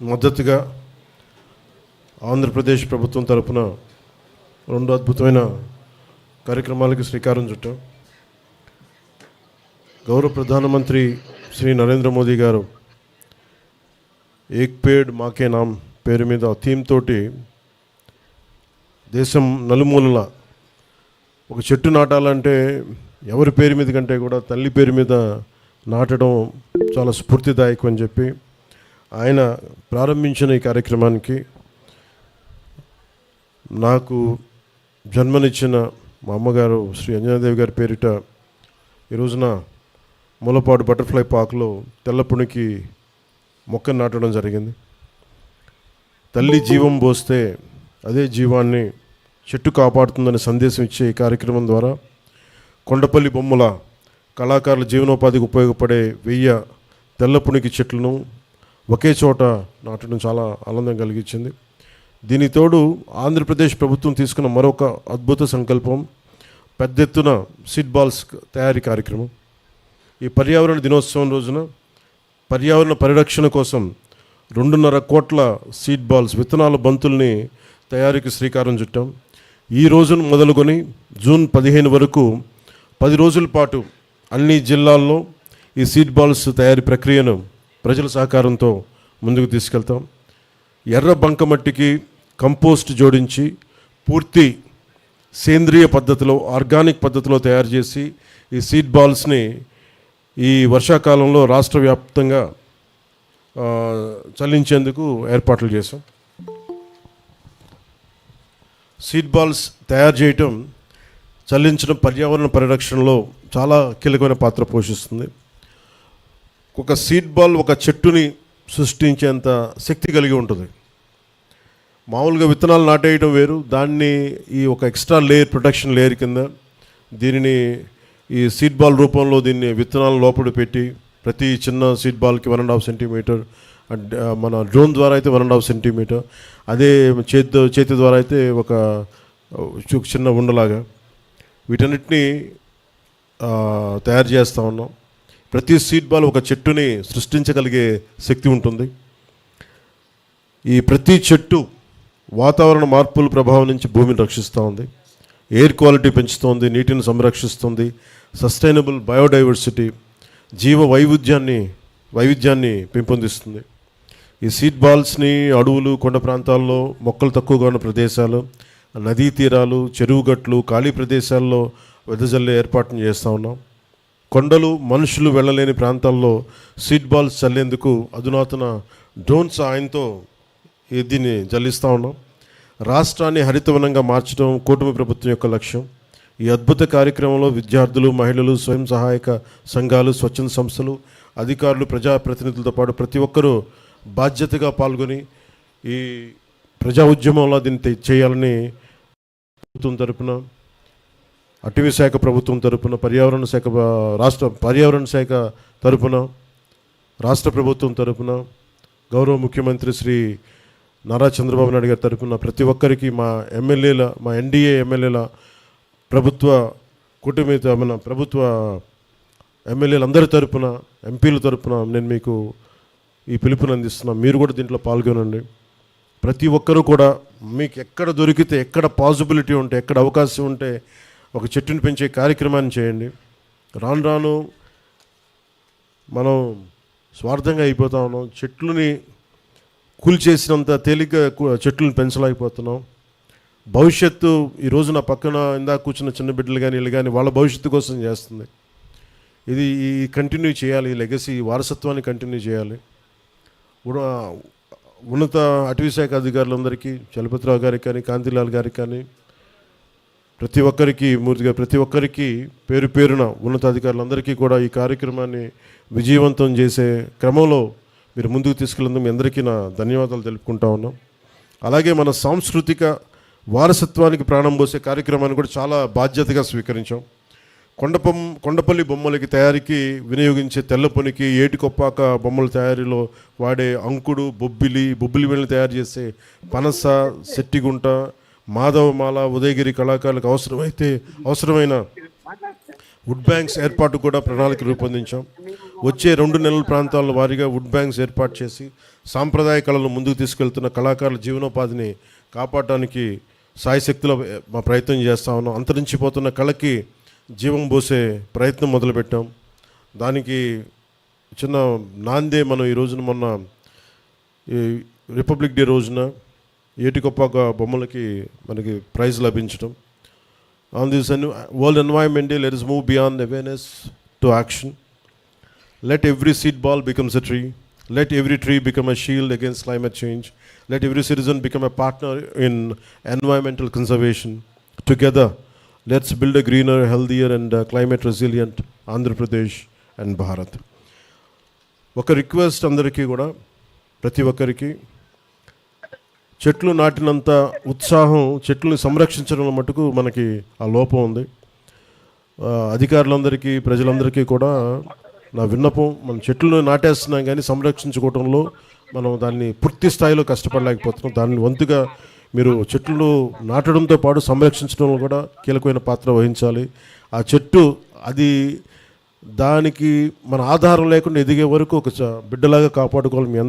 మద్దతుగా ఆంధ్రప్రదేశ్ ప్రభుత్వం తరపున రెండు అద్భుతమైన కార్యక్రమాలకు శ్రీకారం చుట్టాం. గౌరవ ప్రధానమంత్రి శ్రీ నరేంద్ర మోదీ గారు ఏక్ పేడ్ మాకే నామ్ పేరు మీద థీమ్ తోటి దేశం నలుమూలల ఒక చెట్టు నాటాలంటే ఎవరి పేరు మీద కంటే కూడా తల్లి పేరు మీద నాటడం చాలా స్ఫూర్తిదాయకం అని చెప్పి ఆయన ప్రారంభించిన ఈ కార్యక్రమానికి నాకు జన్మనిచ్చిన మా అమ్మగారు శ్రీ అంజనాదేవి గారి పేరిట ఈ రోజున మూలపాడు బటర్ఫ్లై పార్క్లో తెల్లపునికి మొక్కను నాటడం జరిగింది. తల్లి జీవం పోస్తే అదే జీవాన్ని చెట్టు కాపాడుతుందని సందేశం ఇచ్చే ఈ కార్యక్రమం ద్వారా కొండపల్లి బొమ్మల కళాకారుల జీవనోపాధికి ఉపయోగపడే 1000 తెల్లపునికి చెట్లను ఒకే చోట నాటడం చాలా ఆనందం కలిగించింది. దీనికి తోడు ఆంధ్రప్రదేశ్ ప్రభుత్వం తీసుకున్న మరొక అద్భుత సంకల్పం పెద్ద ఎత్తున సీడ్ బాల్స్ తయారీ కార్యక్రమం. ఈ పర్యావరణ దినోత్సవం రోజున పర్యావరణ పరిరక్షణ కోసం 2.5 కోట్ల సీడ్ బాల్స్ విత్తనాల బంతుల్ని తయారీకి శ్రీకారం చుట్టాం. ఈ రోజును మొదలుకొని జూన్ 15 వరకు 10 రోజుల పాటు అన్ని జిల్లాల్లో ఈ సీడ్ బాల్స్ తయారీ ప్రక్రియను ప్రజల సహకారంతో ముందుకు తీసుకెళ్తాం. ఎర్ర బంకమట్టికి కంపోస్ట్ జోడించి పూర్తి సేంద్రియ పద్ధతిలో ఆర్గానిక్ పద్ధతిలో తయారు చేసి ఈ సీడ్ బాల్స్ని ఈ వర్షాకాలంలో రాష్ట్ర వ్యాప్తంగా చల్లించేందుకు ఏర్పాట్లు చేశాం. సీడ్ బాల్స్ తయారు చేయటం చల్లించడం పర్యావరణ పరిరక్షణలో చాలా కీలకమైన పాత్ర పోషిస్తుంది. ఒక సీడ్ బాల్ ఒక చెట్టుని సృష్టించేంత శక్తి కలిగి ఉంటుంది. మామూలుగా విత్తనాలు నాటేయడం వేరు, దాన్ని ఈ ఒక ఎక్స్ట్రా లేయర్ ప్రొటెక్షన్ లేయర్ కింద దీనిని ఈ సీడ్ బాల్ రూపంలో దీన్ని విత్తనాల లోపల పెట్టి ప్రతి చిన్న సీడ్ బాల్కి 1.5 సెంటీమీటర్, మన డ్రోన్ ద్వారా అయితే 1.5 సెంటీమీటర్, అదే చేతి ద్వారా అయితే ఒక చిన్న ఉండలాగా వీటన్నిటిని తయారు చేస్తూ ఉన్నాం. ప్రతి సీడ్ బాల్ ఒక చెట్టుని సృష్టించగలిగే శక్తి ఉంటుంది. ఈ ప్రతి చెట్టు వాతావరణ మార్పుల ప్రభావం నుంచి భూమిని రక్షిస్తూ ఉంది, ఎయిర్ క్వాలిటీ పెంచుతుంది, నీటిని సంరక్షిస్తుంది, సస్టైనబుల్ బయోడైవర్సిటీ జీవ వైవిధ్యాన్ని పెంపొందిస్తుంది. ఈ సీడ్ బాల్స్ని అడవులు, కొండ ప్రాంతాల్లో, మొక్కలు తక్కువగా ఉన్న ప్రదేశాలు, నదీ తీరాలు, చెరువు గట్లు, ఖాళీ ప్రదేశాల్లో వెదజల్లే ఏర్పాటును చేస్తూ ఉన్నాం. కొండలు, మనుషులు వెళ్ళలేని ప్రాంతాల్లో సీడ్ బాల్స్ చల్లేందుకు అధునాతన డ్రోన్ సాయంతో దీన్ని జల్లిస్తూ ఉన్నాం. రాష్ట్రాన్ని హరితవనంగా మార్చడం కూటమి ప్రభుత్వం యొక్క లక్ష్యం. ఈ అద్భుత కార్యక్రమంలో విద్యార్థులు, మహిళలు, స్వయం సహాయక సంఘాలు, స్వచ్ఛంద సంస్థలు, అధికారులు, ప్రజాప్రతినిధులతో పాటు ప్రతి ఒక్కరూ బాధ్యతగా పాల్గొని ఈ ప్రజా ఉద్యమంలో దీన్ని చేయాలని ప్రభుత్వం తరపున, అటవీ శాఖ ప్రభుత్వం తరపున, పర్యావరణ శాఖ తరపున, రాష్ట్ర ప్రభుత్వం తరపున, గౌరవ ముఖ్యమంత్రి శ్రీ నారా చంద్రబాబు నాయుడు గారి తరపున ప్రతి ఒక్కరికి, మా ఎన్డీఏ ఎమ్మెల్యేల, మన ప్రభుత్వ ఎమ్మెల్యేలందరి తరపున, ఎంపీల తరపున నేను మీకు ఈ పిలుపుని అందిస్తున్నాను. మీరు కూడా దీంట్లో పాల్గొనండి. ప్రతి ఒక్కరూ కూడా మీకు ఎక్కడ దొరికితే, ఎక్కడ పాసిబిలిటీ ఉంటే, ఎక్కడ అవకాశం ఉంటే ఒక చెట్టుని పెంచే కార్యక్రమాన్ని చేయండి. రాను రాను మనం స్వార్థంగా అయిపోతా ఉన్నాం. చెట్లని కూల్చేసినంత తేలిగ్గా చెట్లను పెంచలేకపోతున్నాం. భవిష్యత్తు ఈ రోజు నా పక్కన ఇందాక కూర్చున్న చిన్న బిడ్డలు కానీ వీళ్ళు కానీ వాళ్ళ భవిష్యత్తు కోసం చేస్తుంది. ఇది కంటిన్యూ చేయాలి, ఈ లెగసీ, వారసత్వాన్ని కంటిన్యూ చేయాలి. ఉన్నత అటవీ శాఖ అధికారులందరికీ, చలపతిరావు గారికి కానీ, కాంతిలాల్ గారికి కానీ, ప్రతి ఒక్కరికి పేరు పేరున ఉన్నతాధికారులందరికీ కూడా ఈ కార్యక్రమాన్ని విజయవంతం చేసే క్రమంలో మీరు ముందుకు తీసుకెళ్ళినందుకు మీ అందరికీ నా ధన్యవాదాలు తెలుపుకుంటా ఉన్నాం. అలాగే మన సాంస్కృతిక వారసత్వానికి ప్రాణం పోసే కార్యక్రమాన్ని కూడా చాలా బాధ్యతగా స్వీకరించాం. కొండపల్లి బొమ్మలకి తయారీకి వినియోగించే తెల్లపొనికి, ఏటికొప్పాక బొమ్మల తయారీలో వాడే అంకుడు, బొబ్బిలి వీళ్ళని తయారు చేసే పనస, సెట్టిగుంట, మాధవమాల, ఉదయగిరి కళాకారులకు అవసరమైన వుడ్ బ్యాంక్స్ ఏర్పాటు కూడా ప్రణాళిక రూపొందించాం. వచ్చే 2 నెలల ప్రాంతాల వారీగా వుడ్ బ్యాంక్స్ ఏర్పాటు చేసి సాంప్రదాయ కళలు ముందుకు తీసుకెళ్తున్న కళాకారుల జీవనోపాధిని కాపాడటానికి సాయశక్తిలో మా ప్రయత్నం చేస్తా ఉన్నాం. అంతరించిపోతున్న కళకి జీవం పోసే ప్రయత్నం మొదలుపెట్టాం. దానికి చిన్న నాందే మనం ఈ రోజున మొన్న ఈ రిపబ్లిక్ డే రోజున ఏటికొప్పాక బొమ్మలకి మనకి ప్రైజ్ లభించడం. On this world environment day, let us move beyond awareness to action. Let every seed ball becomes a tree. Let every tree become a shield against climate change. Let every citizen become a partner in environmental conservation. Together, let's build a greener, healthier and climate resilient Andhra Pradesh and Bharat. ఒక request అందరికీ కూడా, ప్రతి ఒక్కరికి చెట్లు నాటినంత ఉత్సాహం చెట్లను సంరక్షించడం మటుకు మనకి ఆ లోపం ఉంది. అధికారులందరికీ, ప్రజలందరికీ కూడా నా విన్నపం, మనం చెట్లను నాటేస్తున్నాం కానీ సంరక్షించుకోవడంలో మనం దాన్ని పూర్తి స్థాయిలో కష్టపడలేకపోతున్నాం. దాన్ని వంతుగా మీరు చెట్లు నాటడంతో పాటు సంరక్షించడంలో కూడా కీలకమైన పాత్ర వహించాలి. ఆ చెట్టు అది దానికి మన ఆధారం లేకుండా ఎదిగే వరకు ఒక బిడ్డలాగా కాపాడుకోవాలి. మీ